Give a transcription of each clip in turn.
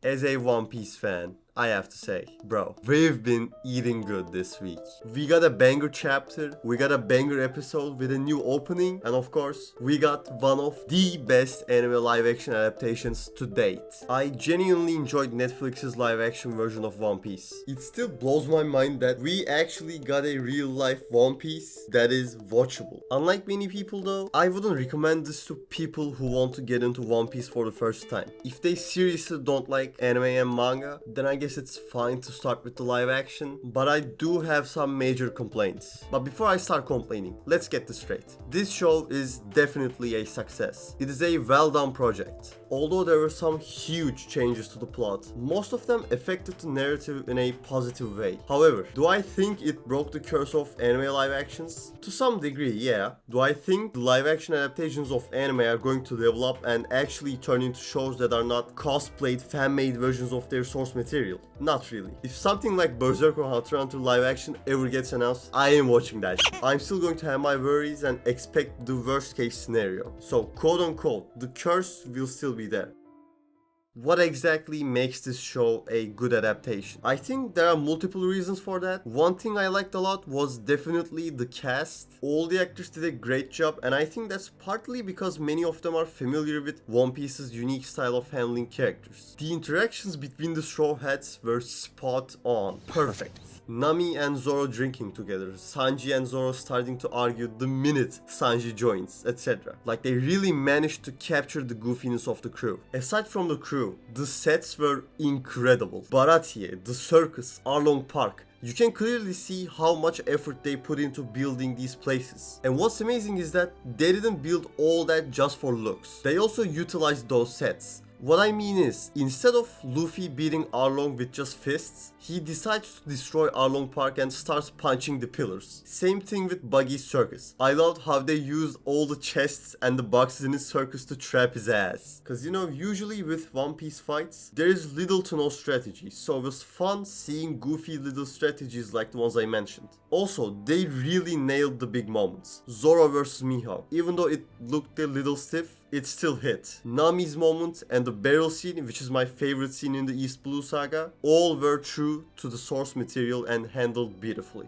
As a One Piece fan, I have to say, bro, we've been eating good this week. We got a banger chapter, we got a banger episode with a new opening, and of course, we got one of the best anime live action adaptations to date. I genuinely enjoyed Netflix's live action version of One Piece. It still blows my mind that we actually got a real life One Piece that is watchable. Unlike many people though, I wouldn't recommend this to people who want to get into One Piece for the first time. If they seriously don't like anime and manga, then I guess it's fine to start with the live action, but I do have some major complaints. But before I start complaining, let's get this straight. This show is definitely a success. It is a well done project. Although there were some huge changes to the plot, most of them affected the narrative in a positive way. However, do I think it broke the curse of anime live actions? To some degree, yeah. Do I think the live action adaptations of anime are going to level up and actually turn into shows that are not cosplayed, fan-made versions of their source material? Not really. If something like Berserk or Hunter x Hunter live action ever gets announced, I am watching that shit. I'm still going to have my worries and expect the worst case scenario. So, quote unquote, the curse will still be there. What exactly makes this show a good adaptation? I think there are multiple reasons for that. One thing I liked a lot was definitely the cast. All the actors did a great job, and I think that's partly because many of them are familiar with One Piece's unique style of handling characters. The interactions between the straw hats were spot on. Perfect. Nami and Zoro drinking together, Sanji and Zoro starting to argue the minute Sanji joins, etc. Like they really managed to capture the goofiness of the crew. Aside from the crew, the sets were incredible. Baratie, the circus, Arlong Park. You can clearly see how much effort they put into building these places. And what's amazing is that they didn't build all that just for looks. They also utilized those sets. What I mean is, instead of Luffy beating Arlong with just fists, he decides to destroy Arlong Park and starts punching the pillars. Same thing with Buggy's circus. I loved how they used all the chests and the boxes in his circus to trap his ass. Cause you know, usually with One Piece fights, there is little to no strategy, so it was fun seeing goofy little strategies like the ones I mentioned. Also, they really nailed the big moments. Zoro versus Mihawk. Even though it looked a little stiff, it still hit. Nami's moment and the barrel scene, which is my favorite scene in the East Blue Saga, all were true to the source material and handled beautifully.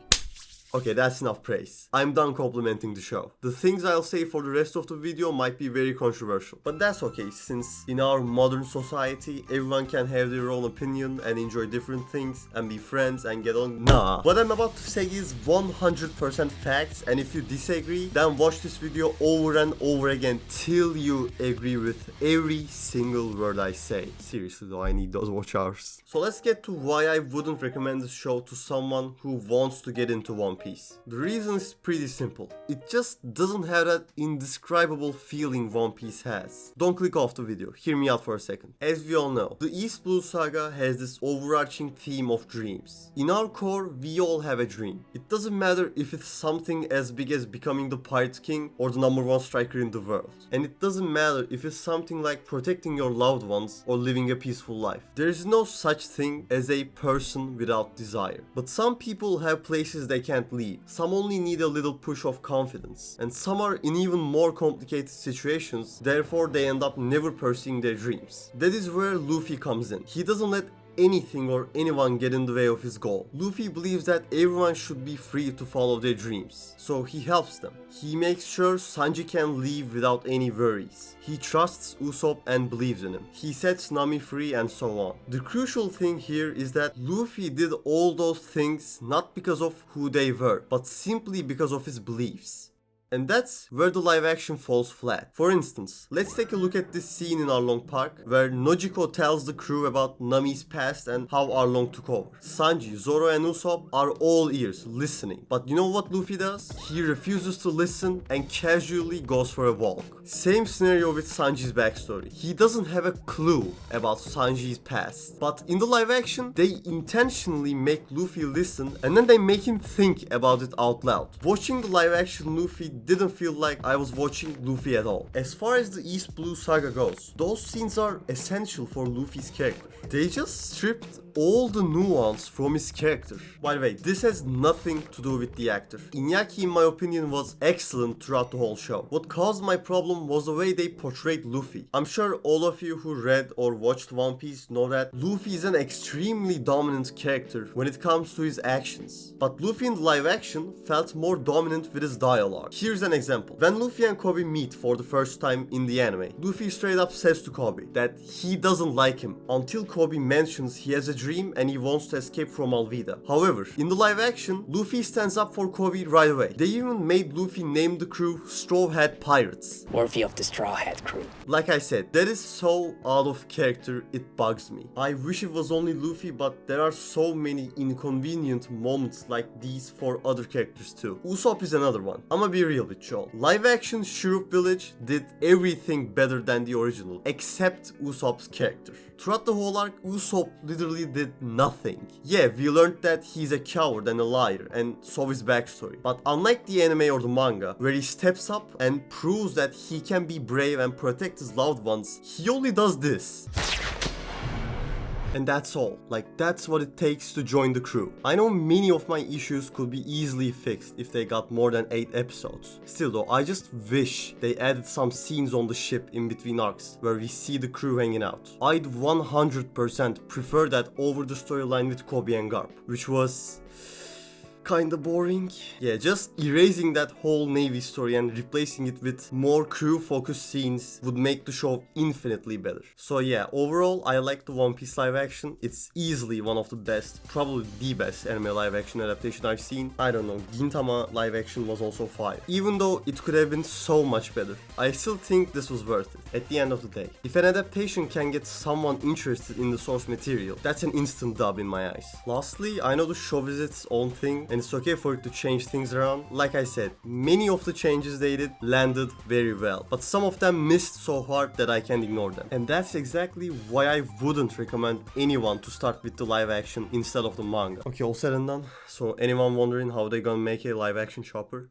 Okay, that's enough praise. I'm done complimenting the show. The things I'll say for the rest of the video might be very controversial. But that's okay, since in our modern society, everyone can have their own opinion and enjoy different things and be friends and get on. Nah. What I'm about to say is 100% facts, and if you disagree, then watch this video over and over again till you agree with every single word I say. Seriously though, I need those watch hours. So let's get to why I wouldn't recommend this show to someone who wants to get into One Piece. The reason is pretty simple. It just doesn't have that indescribable feeling One Piece has. Don't click off the video, hear me out for a second. As we all know, the East Blue Saga has this overarching theme of dreams. In our core, we all have a dream. It doesn't matter if it's something as big as becoming the Pirate King or the #1 striker in the world. And it doesn't matter if it's something like protecting your loved ones or living a peaceful life. There is no such thing as a person without desire. But some people have places they can't leave. Some only need a little push of confidence, and some are in even more complicated situations, therefore they end up never pursuing their dreams. That is where Luffy comes in. He doesn't let anything or anyone get in the way of his goal. Luffy believes that everyone should be free to follow their dreams, so he helps them. He makes sure Sanji can leave without any worries. He trusts Usopp and believes in him. He sets Nami free and so on. The crucial thing here is that Luffy did all those things not because of who they were, but simply because of his beliefs. And that's where the live action falls flat. For instance, let's take a look at this scene in Arlong Park where Nojiko tells the crew about Nami's past and how Arlong took over. Sanji, Zoro and Usopp are all ears, listening. But you know what Luffy does? He refuses to listen and casually goes for a walk. Same scenario with Sanji's backstory. He doesn't have a clue about Sanji's past. But in the live action, they intentionally make Luffy listen and then they make him think about it out loud. Watching the live action Luffy didn't feel like I was watching Luffy at all. As far as the East Blue saga goes, those scenes are essential for Luffy's character. They just stripped all the nuance from his character. By the way, this has nothing to do with the actor. Iñaki, in my opinion, was excellent throughout the whole show. What caused my problem was the way they portrayed Luffy. I'm sure all of you who read or watched One Piece know that Luffy is an extremely dominant character when it comes to his actions. But Luffy in live action felt more dominant with his dialogue. Here's an example. When Luffy and Kobe meet for the first time in the anime, Luffy straight up says to Kobe that he doesn't like him until Kobe mentions he has a dream and he wants to escape from Alvida. However, in the live action, Luffy stands up for Kobe right away. They even made Luffy name the crew Straw Hat Pirates. Worthy of the Straw Hat crew. Like I said, that is so out of character, it bugs me. I wish it was only Luffy, but there are so many inconvenient moments like these for other characters too. Usopp is another one. I'ma be real with y'all. Live action Shuruk Village did everything better than the original, except Usopp's character. Throughout the whole arc, Usopp literally did nothing. Yeah, we learned that he's a coward and a liar, and so his backstory. But unlike the anime or the manga, where he steps up and proves that he can be brave and protect his loved ones, he only does this. And that's all. Like, that's what it takes to join the crew. I know many of my issues could be easily fixed if they got more than 8 episodes. Still though, I just wish they added some scenes on the ship in between arcs where we see the crew hanging out. I'd 100% prefer that over the storyline with Kobe and Garp, which was kinda boring. Yeah, just erasing that whole Navy story and replacing it with more crew-focused scenes would make the show infinitely better. So yeah, overall, I like the One Piece live action. It's easily one of the best, probably the best anime live action adaptation I've seen. I don't know, Gintama live action was also fire. Even though it could have been so much better, I still think this was worth it at the end of the day. If an adaptation can get someone interested in the source material, that's an instant dub in my eyes. Lastly, I know the show is its own thing, and it's okay for it to change things around. Like I said, many of the changes they did landed very well, but some of them missed so hard that I can't ignore them. And that's exactly why I wouldn't recommend anyone to start with the live action instead of the manga. Okay, all said and done. So anyone wondering how they're gonna make a live action Chopper?